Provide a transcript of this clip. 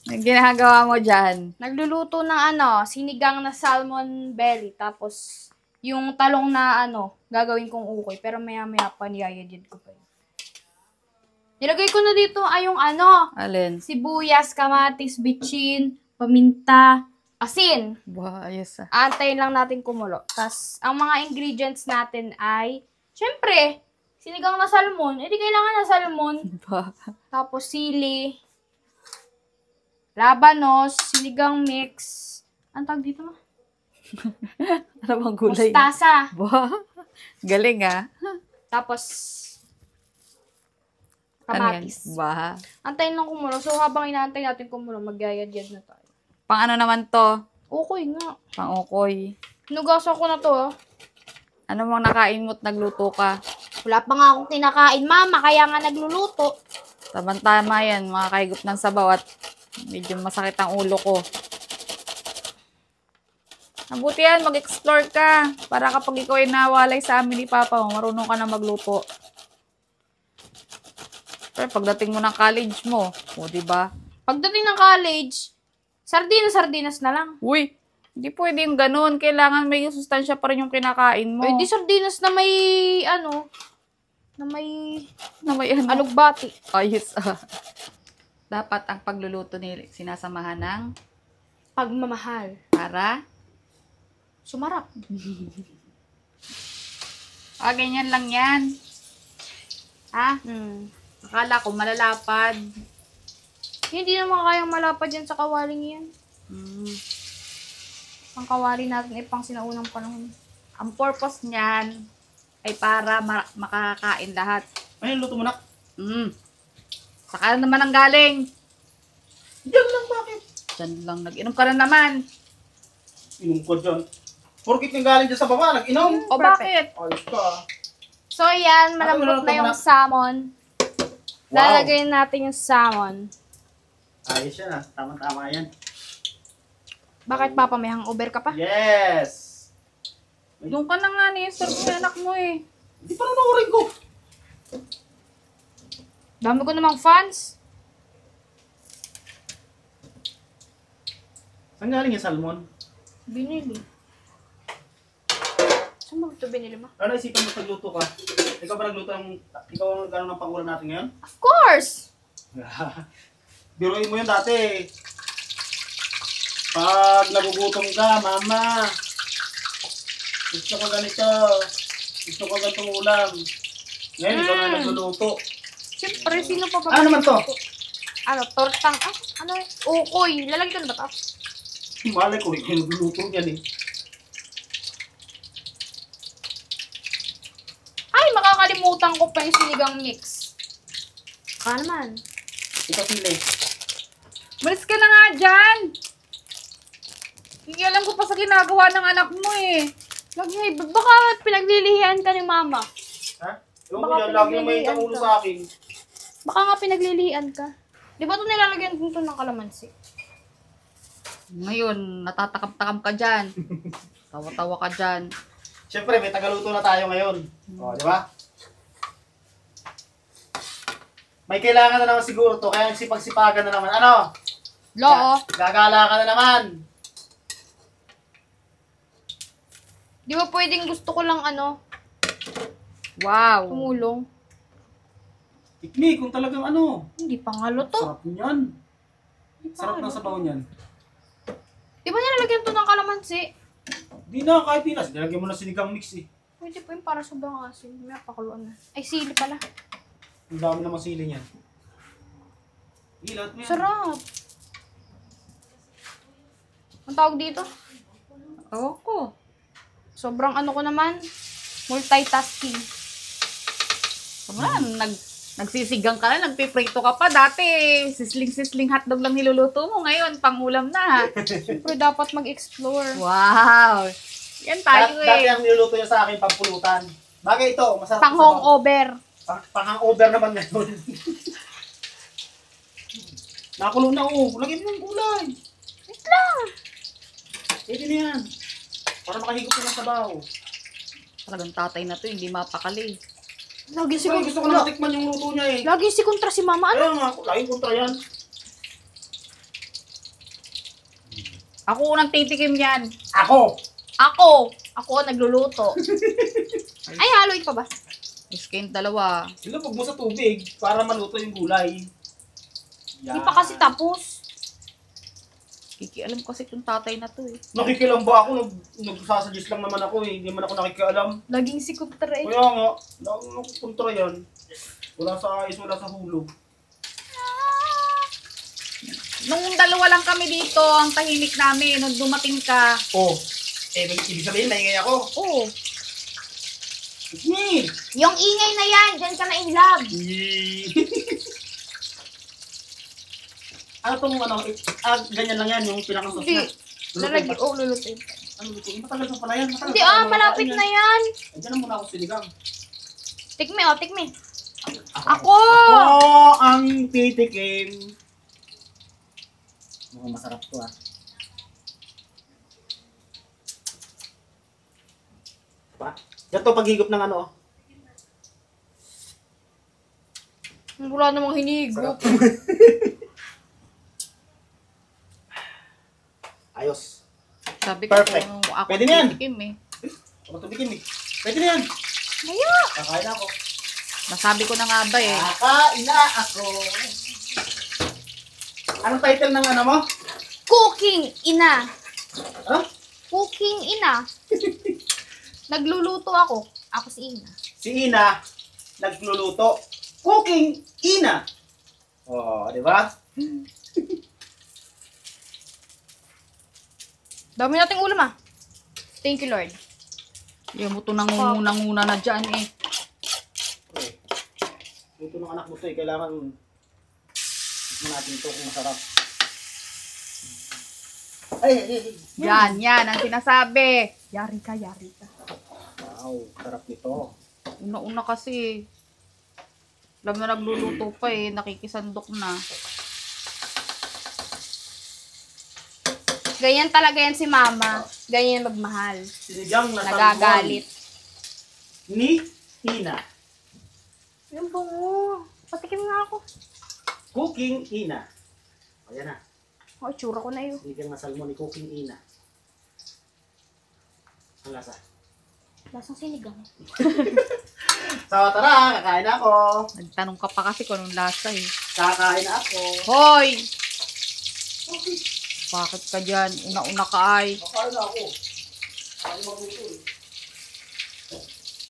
Ang ginagawa mo dyan? Nagluluto ng sinigang na salmon belly. Tapos, yung talong na gagawin kong ukoy. Pero maya-maya pa niyayadid ko pa yun. Nilagay ko na dito ay yung Alin? sibuyas, kamatis, bitchin, paminta, asin. Wow, ayos ah. Antayin lang natin kumulo. Tapos, ang mga ingredients natin ay, syempre, sinigang na salmon. Eh, di kailangan na salmon. Tapos, sili, labanos, sinigang mix. Ang tawag dito mo? Ano bang gulay? Mustasa. Wow, galing ah. Tapos, kamatis. Wow. Antayin lang kumulo. So, habang inaantay natin kumulo, magyayad-yad na tayo. Pang ano naman to? Okay nga. Pang ukoy. Nugasan ko na to, Ano bang nakain mo't nagluto ka? Wala pa nga akong kinakain, mama. Kaya nga nagluluto. Tama yan, mga kahigop ng sabaw at medyo masakit ang ulo ko. Mabuti yan, mag-explore ka. Para kapag ikaw ay nawalay sa amin ni Papa mo, marunong ka na magluto. Pero pagdating mo ng college mo, o diba? Pagdating ng college, sardinas na lang. Uy, hindi pwede yung ganun. Kailangan may sustansya pa rin yung kinakain mo. Eh, di sardinas na may, na may alugbati. Ayos ah. Dapat ang pagluluto ni sinasamahan ng Pagmamahal. para Sumarap. ganyan lang yan. Ha? Akala ko malalapad. Hindi naman kayang malapad yan sa kawaling yan. Ang kawali natin ay pang sinaunang panahon. Ang purpose niyan ay para makakain lahat. Ay, luto mo na. Saka naman ang galing. Diyan lang, bakit? Diyan lang, nag-inom ka na naman. Inom ko dyan. Porkit yung galing dyan sa baba, nag-inom. O bakit? Ayos ka ah. So, yan. Malambot na yung salmon. Wow. Lalagay natin yung salmon. Ayos yan ah. Tama-tama yan. Bakit, Papa? May hangover ka pa? Yes! Doon ka na nga ni-serve mo yung anak mo eh. Hindi pa nanurin ko. Dami ko namang fans. Saan galing yung salmon? Binili. Saan mo ito binili mo? Ano isipan mo pagluto ka? Ikaw ba nagluto ikaw ang gano'n ng pangulam natin ngayon? Of course! Biruin mo yun dati. Pag nagugutom ka, mama. Gusto ko ganito. Gusto ko ganitong ulam. Ngayon, ikaw na nagluluto. Siyempre, sino pa ba? Ano naman to? Tortang, ukoy. Lalagyan ko na ba ito? Malay ko, ikaw yung nagluluto yan eh. Ay, makakalimutan ko pa yung sinigang mix. Baka naman. Ito sili. Malis ka na nga dyan. Hindi alam ko pa sa ginagawa ng anak mo eh. Baka pinaglilihian ka ni mama. Ha? Ewan Baka ko yan, lagi may pinaglilihian tangulo ka. sa akin. Baka nga pinaglilihian ka. Di ba ito nilalagyan dito ng kalamansi? Ngayon, natatakam-takam ka dyan. Tawa-tawa ka dyan. Siyempre, may tagaluto na tayo ngayon. O, di ba? May kailangan na naman siguro to, kaya nagsipag-sipagan na naman. Ano? Loo. Gagala ka na naman. Di ba pwedeng gusto ko lang Wow. tumulong? Tikmi, kung talagang ano. Hindi pa nga luto. Sarap niyan. Sarap ng sabaw niyan. Di ba nilalagyan to ng kalamansi? Di na, kahit pinas. Nilagyan mo na sinigang mix eh. Pwede po yung para sobrang asin. May pakuluan na. Ay, sili pala. Ang dami naman sili niyan. Ilat mo yan. Sarap. Ang tawag dito? Ewan ko. Sobrang ko naman. Multitasking. Wala, nagsisigang ka na, nagpiprito ka pa. Dati, sisling-sisling hotdog lang niluluto mo. Ngayon, pangulam na. Siyempre, dapat mag-explore. Wow. Yan tayo Dati eh. ang niluluto niya sa akin, pampulutan. Bagay ito, masarap. Pang hangover. Pang-hangover naman ngayon. Nakulo na lagyan mo ng gulay. Wait lang. Pwede na yan. Para makahigop ka ng sabaw. Talagang tatay na to, hindi mapakali. Lagi si Ay, gusto ko na matikman yung luto niya eh. Lagi si kontra si mama. Kaya nga, laging kontra yan. Ako unang titikim yan. Ako! Ako nagluluto. Ay, haloy pa ba? Miss kayong dalawa. Ilubog mo sa tubig para maluto yung gulay. Hindi pa kasi tapos. Kikialam kasi itong tatay na to eh. Nakikilam ba ako? Nagsasadis lang naman ako eh. Hindi man ako nakikialam. Laging si Kuptra eh. Kaya nga, nakukontra yan. Wala sa ayos, wala sa hulog. Nung dalawa lang kami dito, ang tahimik namin, nung dumating ka. Oh, ibig sabihin, maingay ako. Oo. Ni! Yung ingay na yan, dyan ka na in love. Ano tong ano, ganyan lang yan, yung pinakasos Hindi. na. Lulutuin. Ano lutuin? Matagal pa pala yan. Matagal Hindi pa pala malapit yan. na yan. Diyan na muna ako sinigang. Tikme. Ako! Oh, ang titikim. Mukhang masarap to ah. Diba? Yan to paghigop ng ano. Wala namang hinigop. Ayos. Sabi ko Perfect. kung ako Pwede na yan. titikim eh. Ako tumikim eh. Pwede na yan. Maya! Kakain na ako. Nasabi ko na nga ba eh. Kakain na ako. Anong title ng ano mo? Cooking ina. Ha? Cooking ina. Nagluluto ako. Ako si Ina. Si Ina, nagluluto. Cooking Ina. Oh, di ba? Dami nating ulam ah. Thank you, Lord. Yung mo to nangunguna na dyan eh. Okay. Luto ng anak mo to eh. Kailangan tikman natin ito kung masarap. Ay. Yan ang sinasabi. Yari ka. Wow, sarap nito. Una-una kasi. Alam na nagluluto pa eh. Nakikisandok na. Ganyan talaga yan si Mama. Ganyan magmahal. Sinigang na Nagagalit. ni Ina. Yung bungo. Patikim nga ako. Cooking Ina. Ayan na. Oh, tsura ko na yun. Sinigang na salmon ni Cooking Ina. Ang lasa. Lasang sinigang. So tara, kakain na ako. Nagtanong ka pa kasi kung anong lasa eh. Kakain na ako. Hoy! Okay. Bakit ka dyan? Una-una ka ay. Kakain na ako. Kakain magluto eh.